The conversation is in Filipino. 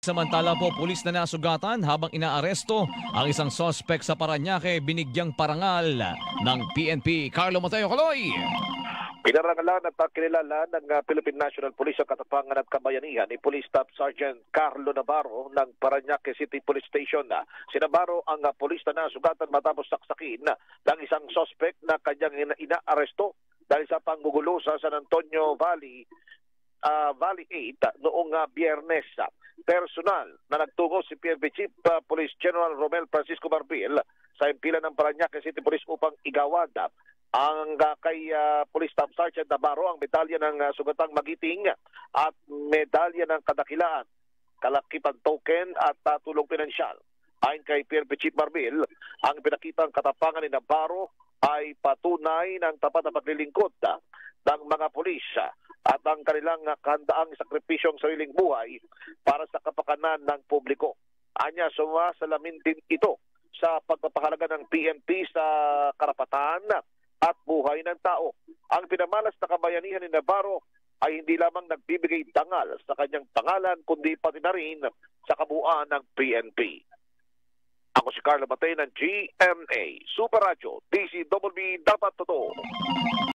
Samantala po, pulis na nasugatan habang inaaresto ang isang sospek sa Parañaque binigyang parangal ng PNP. Carlo Mateo Caloy. Pinarangalan at kinilala ng Philippine National Police ang Katapangan at Kabayanihan ni Police Staff Sergeant Carlo Navarro ng Parañaque City Police Station. Si Navarro ang pulis na nasugatan matapos saksakin ng isang sospek na kanyang inaaresto dahil sa panggugulo sa San Antonio Valley 8 noong Biyernes. Personal na nagtungo si PNP Chief Police General Romel Francisco Marbil sa impilan ng Parañaque City Police upang igawad ang kay Police Staff Sergeant Navarro ang medalya ng sugatang magiting at medalya ng kadakilaan, kalakipan token at tulong pinansyal. Ayon kay PNP Chief Marbil, ang pinakitang katapangan ni Navarro ay patunay ng tapat na paglilingkod ng mga pulis at ang kanilang kahandaang sakripisyong sariling buhay para sa kapakanan ng publiko. Anya, sumasalamin din ito sa pagpapahalaga ng PNP sa karapatan at buhay ng tao. Ang pinamalas na kabayanihan ni Navarro ay hindi lamang nagbibigay dangal sa kanyang pangalan kundi pati na rin sa kabuuan ng PNP. Ako si Carlo Mateo ng GMA Super Radio, DCWB Dapat Totoo.